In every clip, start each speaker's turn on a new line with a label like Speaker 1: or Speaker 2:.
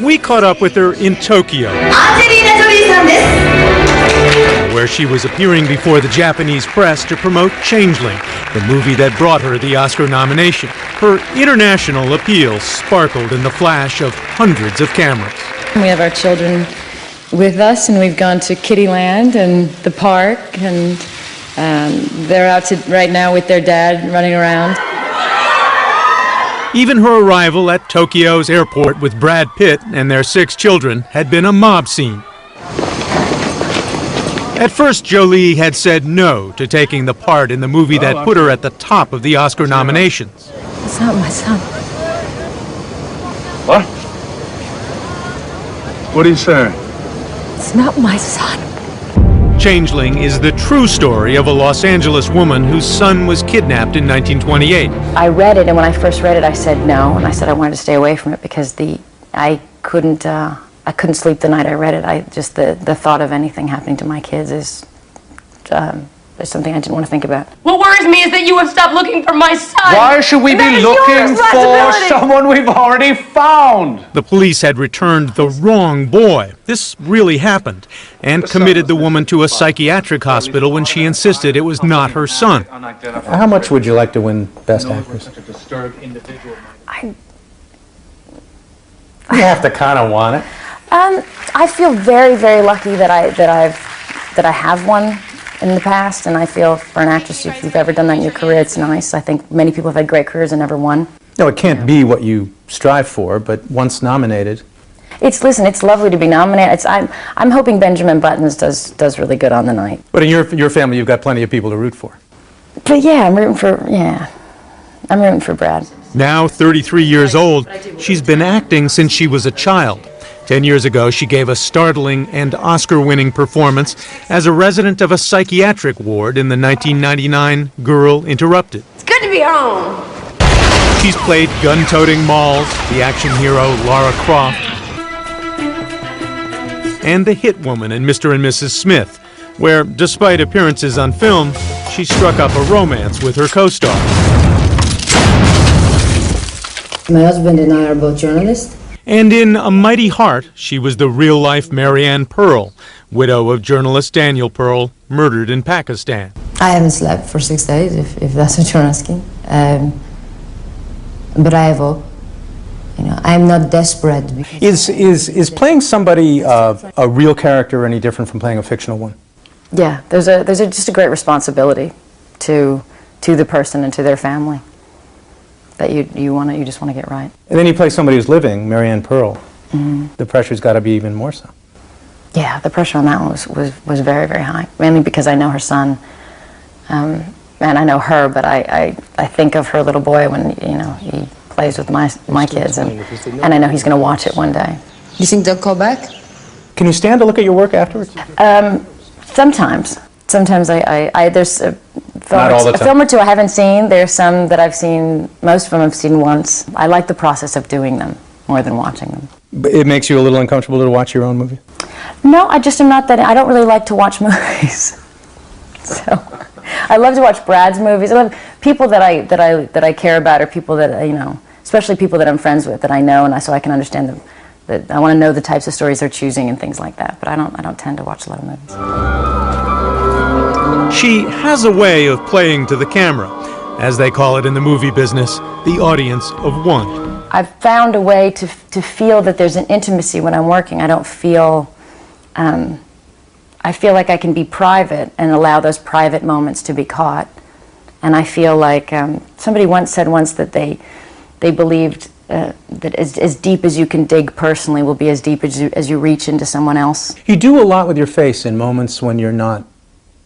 Speaker 1: We caught up with her in Tokyo,
Speaker 2: Angelina Jolie
Speaker 1: where she was appearing before the Japanese press to promote Changeling, the movie that brought her the Oscar nomination. Her international appeal sparkled in the flash of hundreds of cameras.
Speaker 3: We have our children with us, and we've gone to Kittyland and the park, and they're out right now with their dad running around.
Speaker 1: Even her arrival at Tokyo's airport with Brad Pitt and their 6 children had been a mob scene. At first, Jolie had said no to taking the part in the movie that put her at the top of the Oscar nominations.
Speaker 3: It's not my son.
Speaker 4: What? What are you saying?
Speaker 3: It's not my son.
Speaker 1: Changeling is the true story of a Los Angeles woman whose son was kidnapped in 1928.
Speaker 3: I read it, and when I first read it, I said no, and I said I wanted to stay away from it because I couldn't sleep the night I read it. The thought of anything happening to my kids is something I didn't want to think about.
Speaker 5: What worries me is that you have stopped looking for my son.
Speaker 4: Why should we be looking for someone we've already found?
Speaker 1: The police had returned the wrong boy. This really happened, and committed the woman to a psychiatric hospital when she insisted it was not her son.
Speaker 6: How much would you like to win Best Actress? You have to kind of want it.
Speaker 3: I feel very, very lucky that I have won in the past, and I feel for an actress, if you've ever done that in your career, it's nice. I think many people have had great careers and never won.
Speaker 6: No, it can't be what you strive for, but once nominated.
Speaker 3: It's lovely to be nominated. I'm hoping Benjamin Buttons does really good on the night.
Speaker 6: But in your family, you've got plenty of people to root for.
Speaker 3: But yeah, I'm rooting for Brad.
Speaker 1: Now 33 years old, she's been acting since she was a child. 10 years ago, she gave a startling and Oscar-winning performance as a resident of a psychiatric ward in the 1999 Girl Interrupted.
Speaker 5: It's good to be home.
Speaker 1: She's played gun-toting Malls, the action hero Lara Croft, and the hit woman in Mr. and Mrs. Smith, where, despite appearances on film, she struck up a romance with her co-star.
Speaker 7: My husband and I are both journalists.
Speaker 1: And in A Mighty Heart, she was the real-life Marianne Pearl, widow of journalist Daniel Pearl, murdered in Pakistan.
Speaker 7: I haven't slept for 6 days, if that's what you're asking. But I have hope. You know, I'm not desperate.
Speaker 6: Is playing somebody a real character any different from playing a fictional one?
Speaker 3: Yeah, there's just a great responsibility to the person and to their family that you just want to get right.
Speaker 6: And then you play somebody who's living, Marianne Pearl. Mm-hmm. The pressure's got to be even more so.
Speaker 3: Yeah, the pressure on that one was very, very high, mainly because I know her son, and I know her, but I think of her little boy when he plays with my kids, and I know he's going to watch it one day.
Speaker 7: You think they'll call back?
Speaker 6: Can you stand to look at your work afterwards?
Speaker 3: Sometimes. Sometimes there's a
Speaker 6: film,
Speaker 3: film or two I haven't seen. There's some that I've seen, most of them I've seen once. I like the process of doing them more than watching them.
Speaker 6: It makes you a little uncomfortable to watch your own movie?
Speaker 3: No, I just am not that, I don't really like to watch movies. So, I love to watch Brad's movies. I love people that I care about, or people that, especially people that I'm friends with that I know, and so I can understand them. That I want to know the types of stories they're choosing and things like that, but I don't tend to watch a lot of movies.
Speaker 1: She has a way of playing to the camera, as they call it in the movie business, the audience of one.
Speaker 3: I've found a way to feel that there's an intimacy when I'm working. I don't feel, I feel like I can be private and allow those private moments to be caught. And I feel like somebody once said that they believed that as deep as you can dig personally will be as deep as you reach into someone else.
Speaker 6: You do a lot with your face in moments when you're not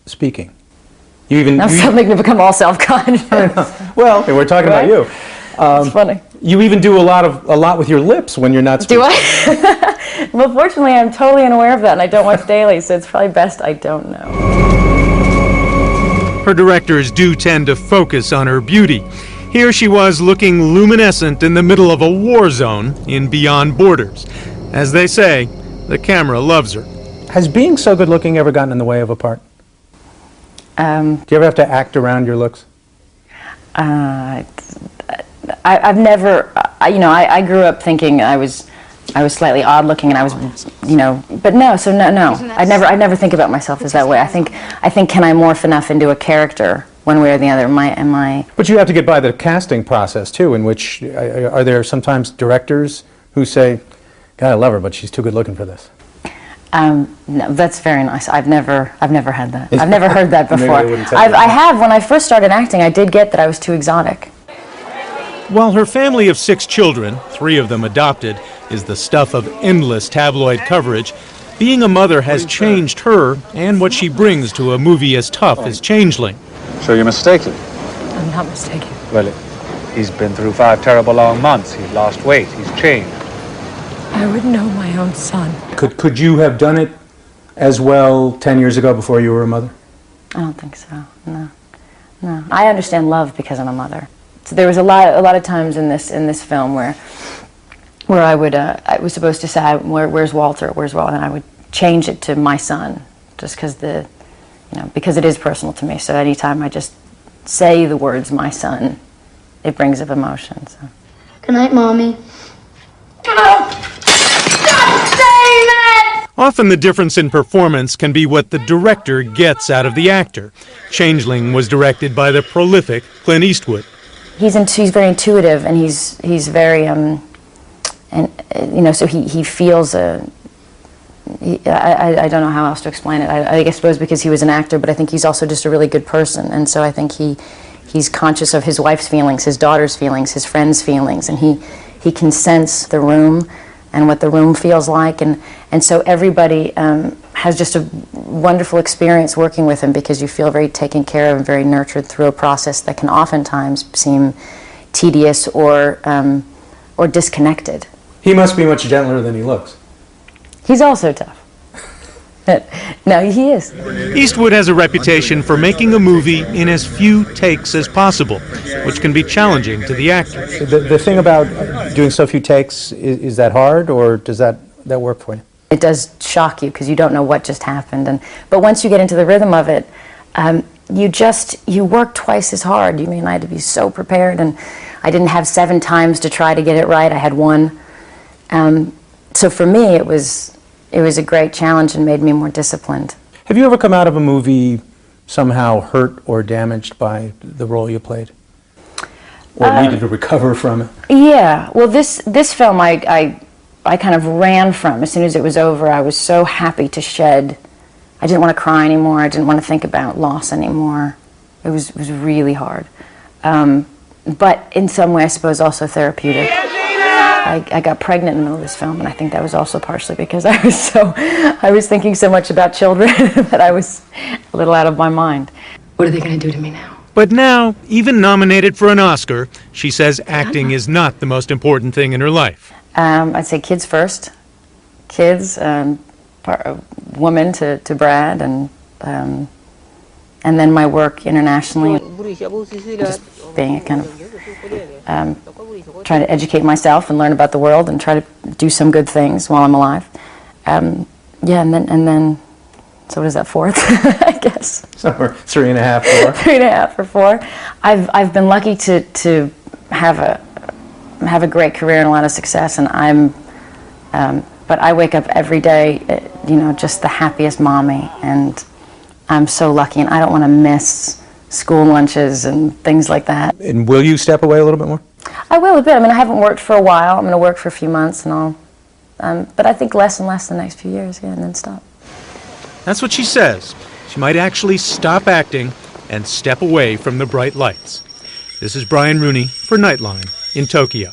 Speaker 6: speaking.
Speaker 3: Now suddenly to become all self-conscious.
Speaker 6: Well, we're talking about you.
Speaker 3: It's funny.
Speaker 6: You even do a lot with your lips when you're not speaking.
Speaker 3: Do I? Well, fortunately, I'm totally unaware of that, and I don't watch daily, so it's probably best I don't know.
Speaker 1: Her directors do tend to focus on her beauty. Here she was looking luminescent in the middle of a war zone in Beyond Borders. As they say, the camera loves her.
Speaker 6: Has being so good looking ever gotten in the way of a part? Do you ever have to act around your looks?
Speaker 3: I've never, I grew up thinking I was I was slightly odd looking, and I was, you know, but no. So no. I never think about myself as that way. I think can I morph enough into a character one way or the other? Am I?
Speaker 6: But you have to get by the casting process too, in which are there sometimes directors who say, "God, I love her, but she's too good looking for this."
Speaker 3: No, that's very nice. I've never had that. I've never heard that before.
Speaker 6: I
Speaker 3: have when I first started acting. I did get that I was too exotic.
Speaker 1: While her family of 6 children, 3 of them adopted, is the stuff of endless tabloid coverage, being a mother has changed her and what she brings to a movie as tough as Changeling.
Speaker 4: So you're mistaken?
Speaker 3: I'm not mistaken.
Speaker 4: Well, he's been through 5 terrible long months. He's lost weight. He's changed.
Speaker 5: I would know my own son.
Speaker 6: Could you have done it as well 10 years ago before you were a mother?
Speaker 3: I don't think so. No. I understand love because I'm a mother. So there was a lot of times in this film where I was supposed to say, where's Walter, and I would change it to my son, just because it is personal to me. So anytime I just say the words my son, it brings up emotion. So.
Speaker 2: Good night, Mommy.
Speaker 1: Often the difference in performance can be what the director gets out of the actor. Changeling was directed by the prolific Clint Eastwood.
Speaker 3: He's very intuitive, and he's very so he feels I don't know how else to explain it. I suppose because he was an actor, but I think he's also just a really good person, and so I think he's conscious of his wife's feelings, his daughter's feelings, his friends' feelings, and he can sense the room and what the room feels like, and so everybody has just a wonderful experience working with him because you feel very taken care of and very nurtured through a process that can oftentimes seem tedious or disconnected.
Speaker 6: He must be much gentler than he looks.
Speaker 3: He's also tough. No, he is.
Speaker 1: Eastwood has a reputation for making a movie in as few takes as possible, which can be challenging to the actor.
Speaker 6: The thing about doing so few takes, is that hard, or does that work for you?
Speaker 3: It does shock you because you don't know what just happened, but once you get into the rhythm of it, you work twice as hard. I had to be so prepared, and I didn't have 7 times to try to get it right. I had 1. So for me, it was a great challenge and made me more disciplined.
Speaker 6: Have you ever come out of a movie somehow hurt or damaged by the role you played? Or needed to recover from it?
Speaker 3: Yeah. Well, this film I kind of ran from. As soon as it was over, I was so happy to shed. I didn't want to cry anymore. I didn't want to think about loss anymore. It was really hard. But in some way, I suppose, also therapeutic. I got pregnant in the middle of this film, and I think that was also partially because I was thinking so much about children that I was a little out of my mind.
Speaker 5: What are they going to do to me now?
Speaker 1: But now, even nominated for an Oscar, she says acting is not the most important thing in her life.
Speaker 3: I'd say kids first. Kids, woman to Brad, and then my work internationally. Just being a kind of trying to educate myself and learn about the world and try to do some good things while I'm alive. And then, so what is that, 4th, I guess?
Speaker 6: Somewhere 3.5, 4.
Speaker 3: 3.5 or 4. I've been lucky to have a great career and a lot of success, and but I wake up every day, just the happiest mommy, and I'm so lucky, and I don't want to miss school lunches and things like that.
Speaker 6: And will you step away a little bit more?
Speaker 3: I will a bit. I haven't worked for a while. I'm going to work for a few months and all. But I think less and less the next few years, and then stop.
Speaker 1: That's what she says. She might actually stop acting and step away from the bright lights. This is Brian Rooney for Nightline in Tokyo.